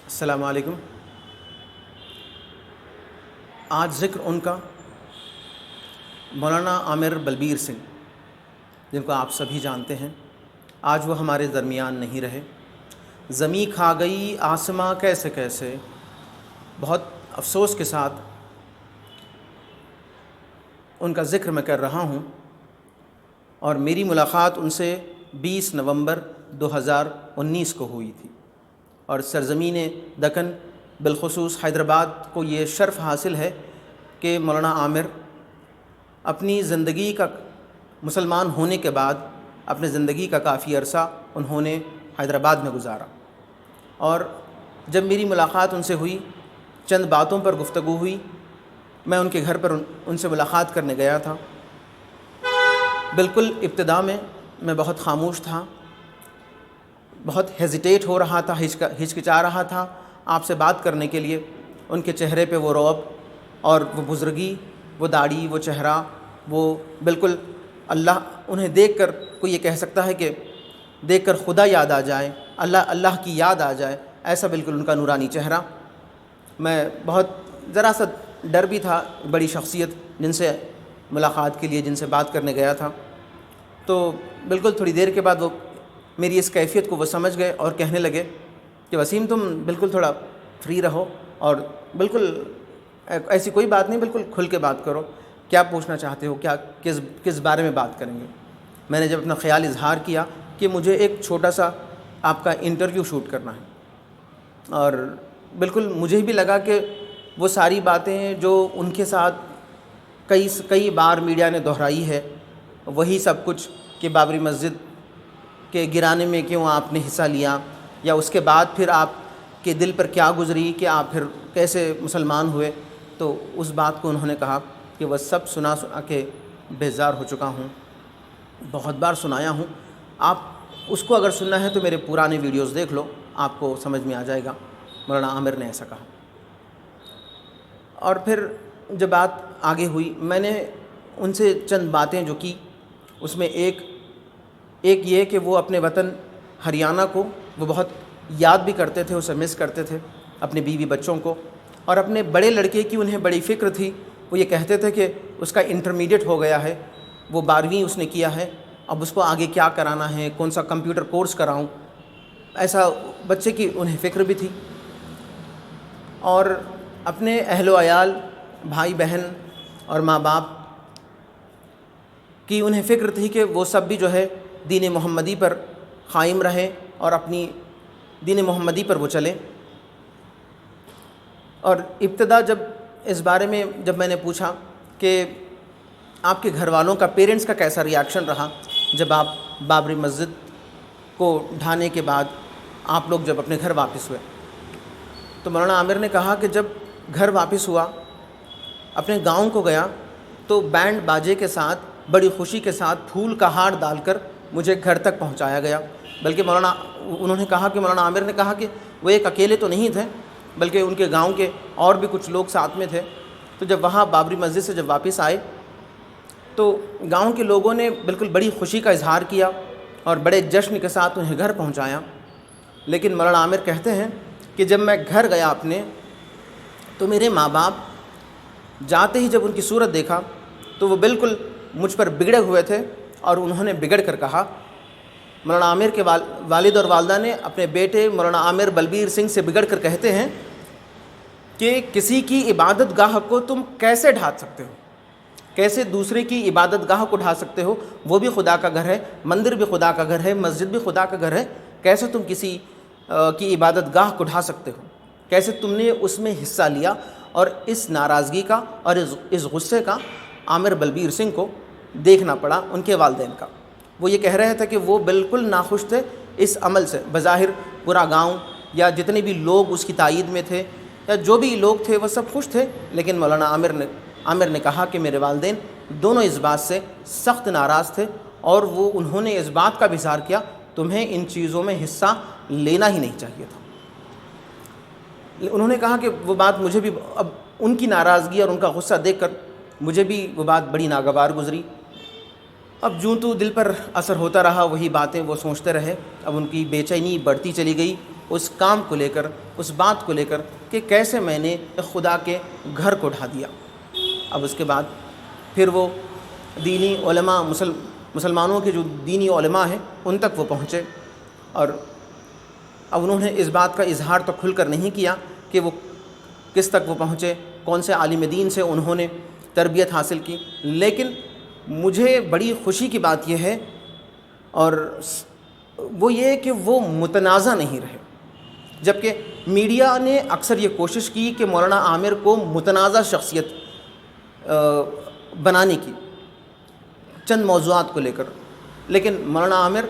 السلام علیکم۔ آج ذکر ان کا مولانا عامر بلبیر سنگھ، جن کو آپ سبھی جانتے ہیں۔ آج وہ ہمارے درمیان نہیں رہے۔ زمیں کھا گئی آسماں کیسے کیسے، بہت افسوس کے ساتھ ان کا ذکر میں کر رہا ہوں، اور میری ملاقات ان سے 20 نومبر 2019 کو ہوئی تھی، اور سرزمین دکن بالخصوص حیدرآباد کو یہ شرف حاصل ہے کہ مولانا عامر اپنی زندگی کا مسلمان ہونے کے بعد اپنے زندگی کا کافی عرصہ انہوں نے حیدرآباد میں گزارا، اور جب میری ملاقات ان سے ہوئی چند باتوں پر گفتگو ہوئی۔ میں ان کے گھر پر ان سے ملاقات کرنے گیا تھا۔ بالکل ابتدا میں بہت خاموش تھا، بہت ہیزیٹیٹ ہو رہا تھا، ہچکچا رہا تھا آپ سے بات کرنے کے لیے۔ ان کے چہرے پہ وہ رعب اور وہ بزرگی، وہ داڑھی، وہ چہرہ، وہ بالکل اللہ، انہیں دیکھ کر کوئی یہ کہہ سکتا ہے کہ دیکھ کر خدا یاد آ جائے، اللہ کی یاد آ جائے، ایسا بالکل ان کا نورانی چہرہ۔ میں بہت ذرا سا ڈر بھی تھا، بڑی شخصیت جن سے ملاقات کے لیے، جن سے بات کرنے گیا تھا۔ تو بالکل تھوڑی دیر کے بعد وہ میری اس کیفیت کو وہ سمجھ گئے اور کہنے لگے کہ وسیم تم بالکل تھوڑا فری رہو، اور بالکل ایسی کوئی بات نہیں، بالکل کھل کے بات کرو، کیا پوچھنا چاہتے ہو، کس بارے میں بات کریں گے۔ میں نے جب اپنا خیال اظہار کیا کہ مجھے ایک چھوٹا سا آپ کا انٹرویو شوٹ کرنا ہے، اور بالکل مجھے بھی لگا کہ وہ ساری باتیں جو ان کے ساتھ کئی بار میڈیا نے دہرائی ہے، وہی سب کچھ کہ بابری مسجد کے گرانے میں کیوں آپ نے حصہ لیا، یا اس کے بعد پھر آپ کے دل پر کیا گزری کہ آپ پھر کیسے مسلمان ہوئے، تو اس بات کو انہوں نے کہا کہ وہ سب سنا کے بیزار ہو چکا ہوں، بہت بار سنایا ہوں، آپ اس کو اگر سننا ہے تو میرے پرانے ویڈیوز دیکھ لو، آپ کو سمجھ میں آ جائے گا۔ مولانا عامر نے ایسا کہا، اور پھر جب بات آگے ہوئی، میں نے ان سے چند باتیں جو کی، اس میں ایک یہ کہ وہ اپنے وطن ہریانہ کو وہ بہت یاد بھی کرتے تھے، اسے مس کرتے تھے، اپنے بیوی بچوں کو، اور اپنے بڑے لڑکے کی انہیں بڑی فکر تھی۔ وہ یہ کہتے تھے کہ اس کا انٹرمیڈیٹ ہو گیا ہے، وہ 12ویں اس نے کیا ہے، اب اس کو آگے کیا کرانا ہے، کون سا کمپیوٹر کورس کراؤں، ایسا بچے کی انہیں فکر بھی تھی۔ اور اپنے اہل و عیال، بھائی بہن اور ماں باپ کی انہیں فکر تھی کہ وہ سب بھی جو ہے دین محمدی پر قائم رہیں اور اپنی دین محمدی پر وہ چلیں۔ اور ابتدا جب اس بارے میں جب میں نے پوچھا کہ آپ کے گھر والوں کا، پیرنٹس کا کیسا ریاکشن رہا جب آپ بابری مسجد کو ڈھانے کے بعد آپ لوگ جب اپنے گھر واپس ہوئے، تو مولانا عامر نے کہا کہ جب گھر واپس ہوا، اپنے گاؤں کو گیا، تو بینڈ باجے کے ساتھ، بڑی خوشی کے ساتھ پھول کا ہار ڈال کر مجھے گھر تک پہنچایا گیا۔ بلکہ انہوں نے کہا کہ مولانا عامر نے کہا کہ وہ ایک اکیلے تو نہیں تھے، بلکہ ان کے گاؤں کے اور بھی کچھ لوگ ساتھ میں تھے۔ تو جب وہاں بابری مسجد سے جب واپس آئے تو گاؤں کے لوگوں نے بالکل بڑی خوشی کا اظہار کیا اور بڑے جشن کے ساتھ انہیں گھر پہنچایا۔ لیکن مولانا عامر کہتے ہیں کہ جب میں گھر گیا اپنے، تو میرے ماں باپ جاتے ہی جب ان کی صورت دیکھا تو وہ بالکل مجھ پر بگڑے ہوئے تھے، اور انہوں نے بگڑ کر کہا، مولانا عامر کے والد اور والدہ نے اپنے بیٹے مولانا عامر بلبیر سنگھ سے بگڑ کر کہتے ہیں کہ کسی کی عبادت گاہ کو تم کیسے ڈھا سکتے ہو، کیسے دوسرے کی عبادت گاہ کو ڈھا سکتے ہو، وہ بھی خدا کا گھر ہے، مندر بھی خدا کا گھر ہے، مسجد بھی خدا کا گھر ہے، کیسے تم کسی کی عبادت گاہ کو ڈھا سکتے ہو، کیسے تم نے اس میں حصہ لیا۔ اور اس ناراضگی کا اور اس غصے کا عامر بلبیر سنگھ کو دیکھنا پڑا، ان کے والدین کا۔ وہ یہ کہہ رہے تھے کہ وہ بالکل ناخوش تھے اس عمل سے۔ بظاہر پورا گاؤں یا جتنے بھی لوگ اس کی تائید میں تھے، یا جو بھی لوگ تھے، وہ سب خوش تھے، لیکن مولانا عامر نے کہا کہ میرے والدین دونوں اس بات سے سخت ناراض تھے، اور انہوں نے اس بات کا بھی اظہار کیا، تمہیں ان چیزوں میں حصہ لینا ہی نہیں چاہیے تھا۔ انہوں نے کہا کہ وہ بات مجھے بھی، اب ان کی ناراضگی اور ان کا غصہ دیکھ کر مجھے بھی وہ بات بڑی ناگوار گزری۔ اب تو دل پر اثر ہوتا رہا، وہی باتیں وہ سوچتے رہے، اب ان کی بے چینی بڑھتی چلی گئی، اس کام کو لے کر، اس بات کو لے کر کہ کیسے میں نے خدا کے گھر کو ڈھا دیا۔ اب اس کے بعد پھر وہ دینی علماء، مسلمانوں کے جو دینی علماء ہیں ان تک وہ پہنچے، اور اب انہوں نے اس بات کا اظہار تو کھل کر نہیں کیا کہ وہ کس تک وہ پہنچے، کون سے عالم دین سے انہوں نے تربیت حاصل کی، لیکن مجھے بڑی خوشی کی بات یہ ہے اور وہ یہ کہ وہ متنازع نہیں رہے، جبکہ میڈیا نے اکثر یہ کوشش کی کہ مولانا عامر کو متنازع شخصیت بنانے کی چند موضوعات کو لے کر، لیکن مولانا عامر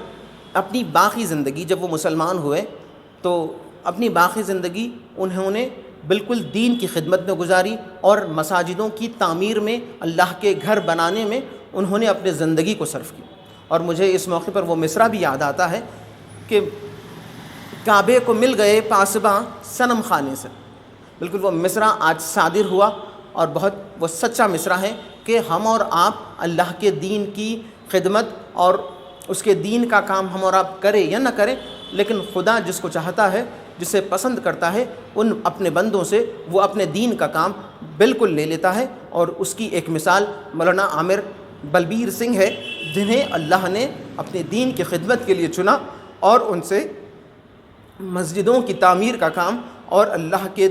اپنی باقی زندگی، جب وہ مسلمان ہوئے تو اپنی باقی زندگی انہوں نے بالکل دین کی خدمت میں گزاری، اور مساجدوں کی تعمیر میں، اللہ کے گھر بنانے میں انہوں نے اپنے زندگی کو صرف کی۔ اور مجھے اس موقع پر وہ مصرع بھی یاد آتا ہے کہ کعبے کو مل گئے پاسباں صنم خانے سے، بالکل وہ مصرع آج صادر ہوا، اور بہت وہ سچا مصرع ہے کہ ہم اور آپ اللہ کے دین کی خدمت اور اس کے دین کا کام ہم اور آپ کریں یا نہ کریں، لیکن خدا جس کو چاہتا ہے، جسے پسند کرتا ہے، ان اپنے بندوں سے وہ اپنے دین کا کام بالکل لے لیتا ہے۔ اور اس کی ایک مثال مولانا عامر بلبیر سنگھ ہے، جنہیں اللہ نے اپنے دین کی خدمت کے لیے چنا، اور ان سے مسجدوں کی تعمیر کا کام اور اللہ کے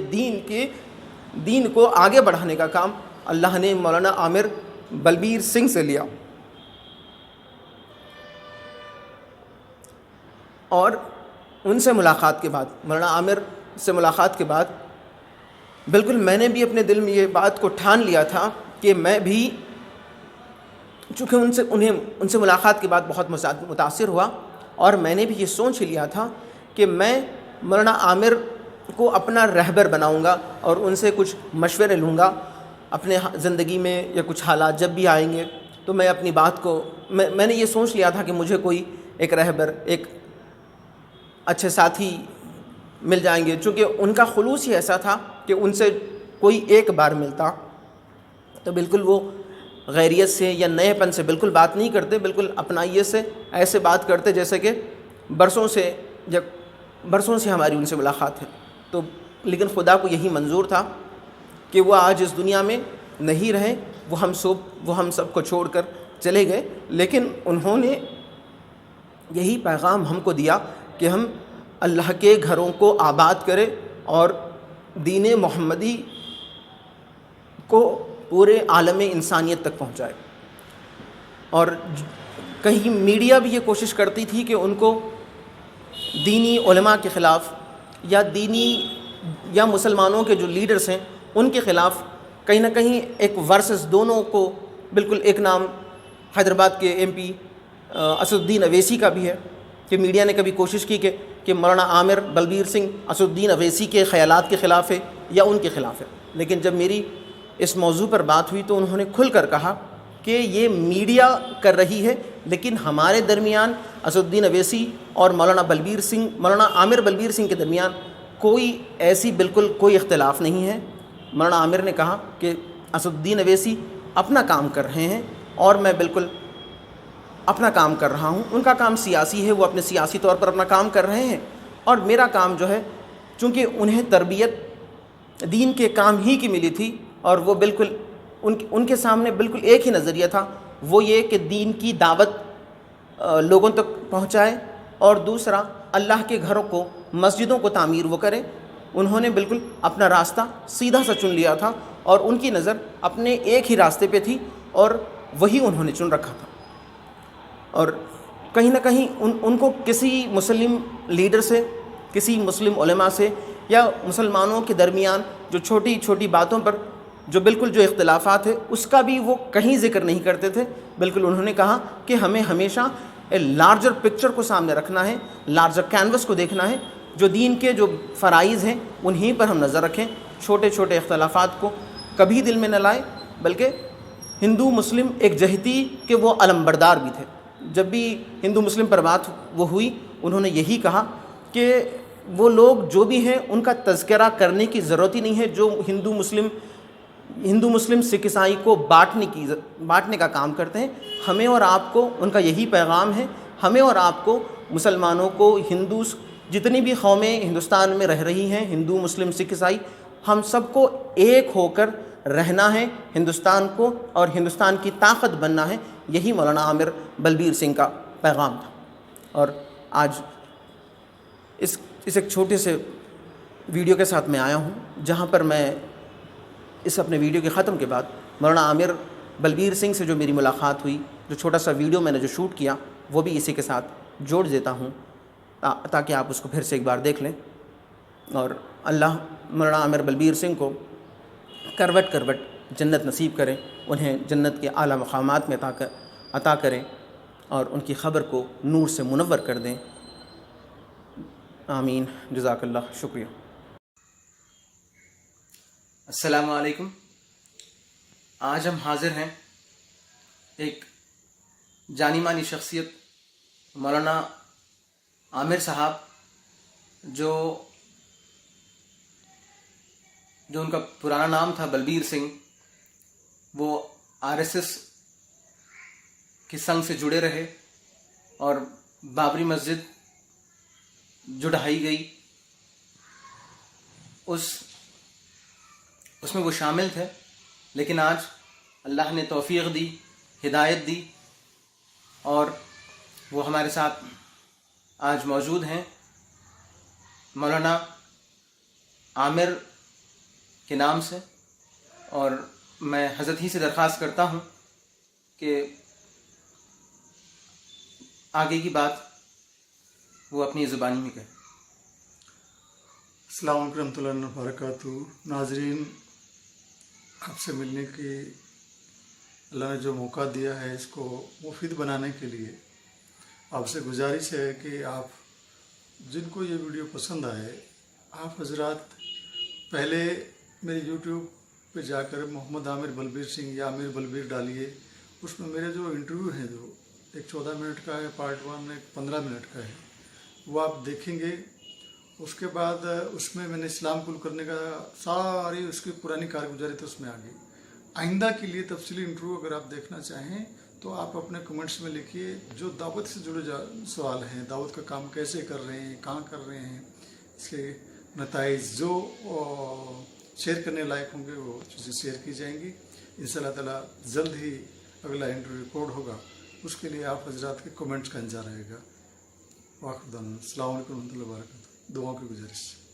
دین کو آگے بڑھانے کا کام اللہ نے مولانا عامر بلبیر سنگھ سے لیا۔ اور ان سے ملاقات کے بعد، مولانا عامر سے ملاقات کے بعد بالکل میں نے بھی اپنے دل میں یہ بات کو ٹھان لیا تھا کہ میں بھی، چونکہ ان سے ملاقات کے بعد بہت متاثر ہوا، اور میں نے بھی یہ سوچ لیا تھا کہ میں مولانا عامر کو اپنا رہبر بناؤں گا اور ان سے کچھ مشورے لوں گا اپنے زندگی میں، یا کچھ حالات جب بھی آئیں گے تو میں اپنی بات کو، میں نے یہ سوچ لیا تھا کہ مجھے کوئی ایک رہبر، ایک اچھے ساتھی مل جائیں گے، چونکہ ان کا خلوص ہی ایسا تھا کہ ان سے کوئی ایک بار ملتا تو بالکل وہ غیریت سے یا نئے پن سے بالکل بات نہیں کرتے، بالکل اپنائیت سے ایسے بات کرتے جیسے کہ برسوں سے ہماری ان سے ملاقات ہے۔ تو لیکن خدا کو یہی منظور تھا کہ وہ آج اس دنیا میں نہیں رہے، وہ ہم سب کو چھوڑ کر چلے گئے، لیکن انہوں نے یہی پیغام ہم کو دیا کہ ہم اللہ کے گھروں کو آباد کریں اور دین محمدی کو پورے عالم انسانیت تک پہنچائے۔ اور کہیں میڈیا بھی یہ کوشش کرتی تھی کہ ان کو دینی علماء کے خلاف یا مسلمانوں کے جو لیڈرز ہیں ان کے خلاف کہیں نہ کہیں ایک ورسز دونوں کو، بالکل ایک نام حیدرآباد کے ایم پی اسد الدین اویسی کا بھی ہے کہ میڈیا نے کبھی کوشش کی کہ مولانا عامر بلبیر سنگھ اسد الدین اویسی کے خیالات کے خلاف ہے یا ان کے خلاف ہے، لیکن جب میری اس موضوع پر بات ہوئی تو انہوں نے کھل کر کہا کہ یہ میڈیا کر رہی ہے، لیکن ہمارے درمیان اسد الدین اویسی اور مولانا عامر بلبیر سنگھ کے درمیان بالکل کوئی اختلاف نہیں ہے۔ مولانا عامر نے کہا کہ اسد الدین اویسی اپنا کام کر رہے ہیں اور میں بالکل اپنا کام کر رہا ہوں، ان کا کام سیاسی ہے، وہ اپنے سیاسی طور پر اپنا کام کر رہے ہیں، اور میرا کام جو ہے، چونکہ انہیں تربیت دین کے کام ہی کی ملی تھی، اور وہ بالکل ان کے سامنے بالکل ایک ہی نظریہ تھا، وہ یہ کہ دین کی دعوت لوگوں تک پہنچائے، اور دوسرا اللہ کے گھروں کو، مسجدوں کو تعمیر وہ کرے۔ انہوں نے بالکل اپنا راستہ سیدھا سا چن لیا تھا، اور ان کی نظر اپنے ایک ہی راستے پہ تھی، اور وہی انہوں نے چن رکھا تھا۔ اور کہیں نہ کہیں ان کو کسی مسلم لیڈر سے، کسی مسلم علماء سے، یا مسلمانوں کے درمیان جو چھوٹی چھوٹی باتوں پر جو اختلافات ہیں اس کا بھی وہ کہیں ذکر نہیں کرتے تھے، بالکل انہوں نے کہا کہ ہمیں ہمیشہ لارجر پکچر کو سامنے رکھنا ہے، لارجر کینوس کو دیکھنا ہے، جو دین کے جو فرائض ہیں انہیں پر ہم نظر رکھیں، چھوٹے چھوٹے اختلافات کو کبھی دل میں نہ لائیں، بلکہ ہندو مسلم ایک جہتی کہ وہ علمبردار بھی تھے۔ جب بھی ہندو مسلم پر بات وہ ہوئی، انہوں نے یہی کہا کہ وہ لوگ جو بھی ہیں ان کا تذکرہ کرنے کی ضرورت ہی نہیں ہے، جو ہندو مسلم سکھ عیسائی کو بانٹنے کا کام کرتے ہیں۔ ہمیں اور آپ کو ان کا یہی پیغام ہے، ہمیں اور آپ کو مسلمانوں کو، جتنی بھی قومیں ہندوستان میں رہ رہی ہیں، ہندو، مسلم، سکھ، عیسائی، ہم سب کو ایک ہو کر رہنا ہے، ہندوستان کو اور ہندوستان کی طاقت بننا ہے۔ یہی مولانا عامر بلبیر سنگھ کا پیغام تھا۔ اور آج اس ایک چھوٹے سے ویڈیو کے ساتھ میں آیا ہوں، جہاں پر میں اس اپنے ویڈیو کے ختم کے بعد مولانا عامر بلبیر سنگھ سے جو میری ملاقات ہوئی، جو چھوٹا سا ویڈیو میں نے جو شوٹ کیا، وہ بھی اسی کے ساتھ جوڑ دیتا ہوں تاکہ آپ اس کو پھر سے ایک بار دیکھ لیں۔ اور اللہ مولانا عامر بلبیر سنگھ کو کروٹ کروٹ جنت نصیب کریں، انہیں جنت کے اعلیٰ مقامات میں عطا کریں اور ان کی خبر کو نور سے منور کر دیں۔ آمین، جزاک اللہ، شکریہ۔ السلام علیکم۔ آج ہم حاضر ہیں ایک جانی مانی شخصیت مولانا عامر صاحب، جو ان کا پرانا نام تھا بلبیر سنگھ، وہ RSS کی سنگ سے جڑے رہے اور بابری مسجد جو ڈھائی گئی اس میں وہ شامل تھے، لیکن آج اللہ نے توفیق دی، ہدایت دی، اور وہ ہمارے ساتھ آج موجود ہیں۔ مولانا عامر کے نام سے، اور میں حضرت ہی سے درخواست کرتا ہوں کہ آگے کی بات وہ اپنی زبانی میں کہیں۔ السلام علیکم ورحمۃ اللہ وبرکاتہ۔ ناظرین، آپ سے ملنے کی اللہ نے جو موقع دیا ہے، اس کو مفید بنانے کے لیے آپ سے گزارش ہے کہ آپ جن کو یہ ویڈیو پسند آئے، آپ حضرات پہلے میرے یوٹیوب پہ جا کر محمد عامر بلبیر سنگھ یا عامر بلبیر ڈالیے، اس میں میرے جو انٹرویو ہیں، جو ایک 14 منٹ کا ہے پارٹ 1، ایک 15 منٹ کا ہے، وہ آپ دیکھیں گے۔ اس کے بعد اس میں نے اسلام قبول کرنے کا ساری اس کی پرانی کارگزاری تو اس میں آ گئی۔ آئندہ کے لیے تفصیلی انٹرویو اگر آپ دیکھنا چاہیں تو آپ اپنے کمنٹس میں لکھیے، جو دعوت سے جڑے سوال ہیں، دعوت کا کام کیسے کر رہے ہیں، کہاں کر رہے ہیں، اس کے نتائج جو شیئر کرنے لائق ہوں گے وہ چیزیں شیئر کی جائیں گی۔ انشاءاللہ تعالیٰ جلد ہی اگلا انٹرویو ریکارڈ ہوگا، اس کے لیے آپ حضرات کے کمنٹس کا انتظار رہے گا۔ واقع السلام علیکم ورحمۃ اللہ وبرکاتہ۔ دعاؤں کی گزارش۔